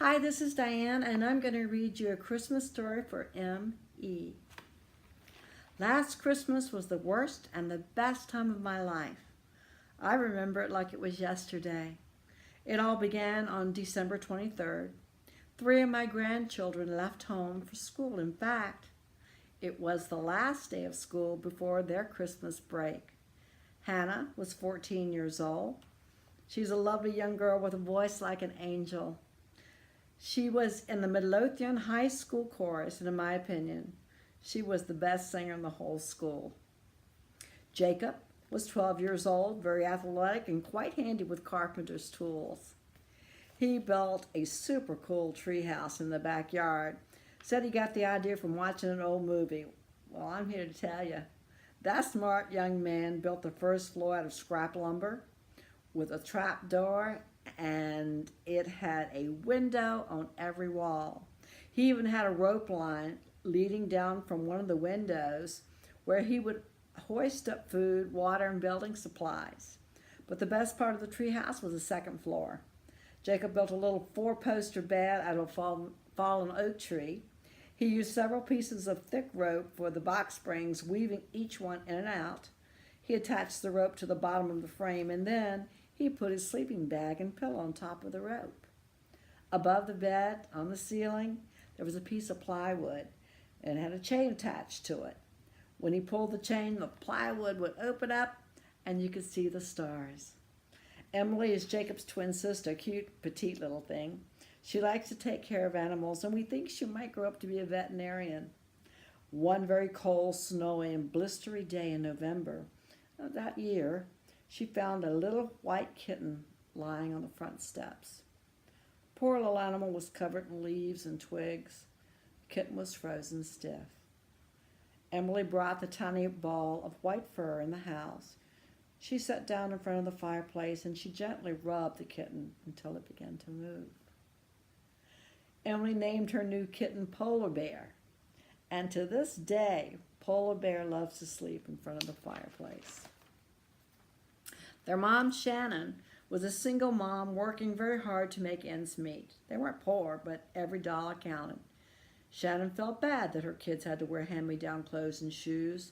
Hi, this is Diane, and I'm going to read you a Christmas story for M.E. Last Christmas was the worst and the best time of my life. I remember it like it was yesterday. It all began on December 23rd. Three of my grandchildren left home for school. In fact, it was the last day of school before their Christmas break. Hannah was 14 years old. She's a lovely young girl with a voice like an angel. She was in the Midlothian High School chorus, and in my opinion, she was the best singer in the whole school. Jacob was 12 years old, very athletic, and quite handy with carpenter's tools. He built a super cool treehouse in the backyard. Said he got the idea from watching an old movie. Well, I'm here to tell you, that smart young man built the first floor out of scrap lumber with a trap door, and it had a window on every wall. He even had a rope line leading down from one of the windows where he would hoist up food, water, and building supplies. But the best part of the treehouse was the second floor. Jacob built a little four-poster bed out of a fallen oak tree. He used several pieces of thick rope for the box springs, weaving each one in and out. He attached the rope to the bottom of the frame, and then he put his sleeping bag and pillow on top of the rope. Above the bed, on the ceiling, there was a piece of plywood and it had a chain attached to it. When he pulled the chain, the plywood would open up and you could see the stars. Emily is Jacob's twin sister, a cute, petite little thing. She likes to take care of animals, and we think she might grow up to be a veterinarian. One very cold, snowy, and blistery day in November of that year, she found a little white kitten lying on the front steps. Poor little animal was covered in leaves and twigs. The kitten was frozen stiff. Emily brought the tiny ball of white fur in the house. She sat down in front of the fireplace and she gently rubbed the kitten until it began to move. Emily named her new kitten Polar Bear, and to this day, Polar Bear loves to sleep in front of the fireplace. Their mom, Shannon, was a single mom working very hard to make ends meet. They weren't poor, but every dollar counted. Shannon felt bad that her kids had to wear hand-me-down clothes and shoes,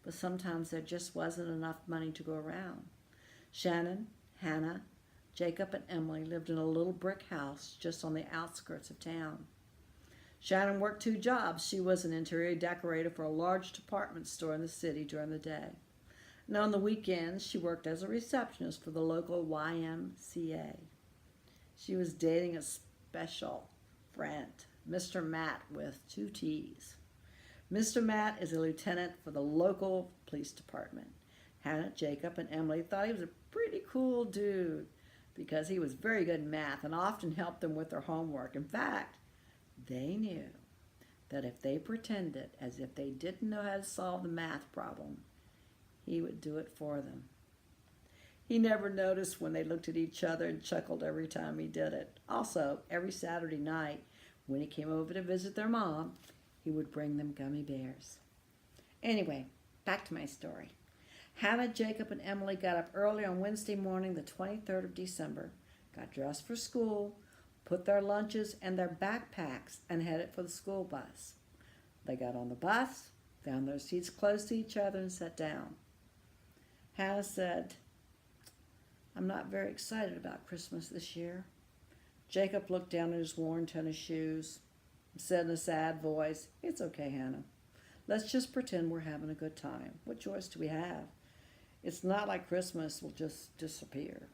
but sometimes there just wasn't enough money to go around. Shannon, Hannah, Jacob, and Emily lived in a little brick house just on the outskirts of town. Shannon worked two jobs. She was an interior decorator for a large department store in the city during the day. And on the weekends, she worked as a receptionist for the local YMCA. She was dating a special friend, Mr. Matt with two T's. Mr. Matt is a lieutenant for the local police department. Hannah, Jacob, and Emily thought he was a pretty cool dude because he was very good in math and often helped them with their homework. In fact, they knew that if they pretended as if they didn't know how to solve the math problem, he would do it for them. He never noticed when they looked at each other and chuckled every time he did it. Also, every Saturday night, when he came over to visit their mom, he would bring them gummy bears. Anyway, back to my story. Hannah, Jacob, and Emily got up early on Wednesday morning, the 23rd of December, got dressed for school, put their lunches and their backpacks, and headed for the school bus. They got on the bus, found their seats close to each other, and sat down. Hannah said, "I'm not very excited about Christmas this year." Jacob looked down at his worn tennis shoes and said in a sad voice, "It's okay, Hannah. Let's just pretend we're having a good time. What choice do we have? It's not like Christmas will just disappear."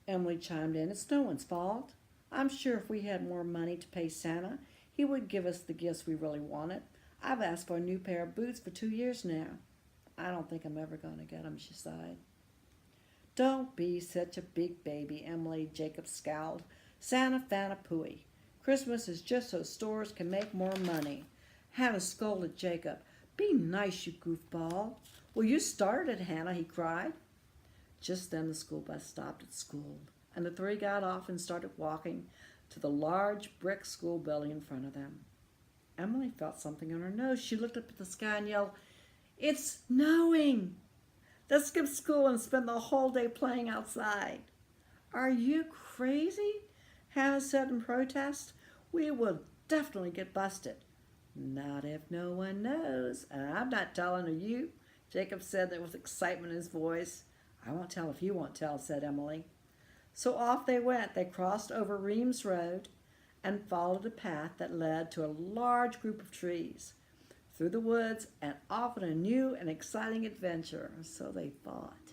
Emily chimed in, "It's no one's fault. I'm sure if we had more money to pay Santa, he would give us the gifts we really wanted. I've asked for a new pair of boots for 2 years now. I don't think I'm ever going to get them," she sighed. "Don't be such a big baby, Emily," Jacob scowled. "Santa Fana Pooey. Christmas is just so stores can make more money." Hannah scolded Jacob. "Be nice, you goofball." "Well, you started it, Hannah," he cried. Just then the school bus stopped at school, and the three got off and started walking to the large brick school building in front of them. Emily felt something on her nose. She looked up at the sky and yelled, "It's snowing! Let's skip school and spend the whole day playing outside." "Are you crazy?" Hannah said in protest. We will definitely get busted. Not if no one knows. And I'm not telling you, Jacob said with excitement in his voice. I won't tell if you won't tell, said Emily. So off they went. They crossed over Reams Road and followed a path that led to a large group of trees, through the woods and off on a new and exciting adventure, so they thought.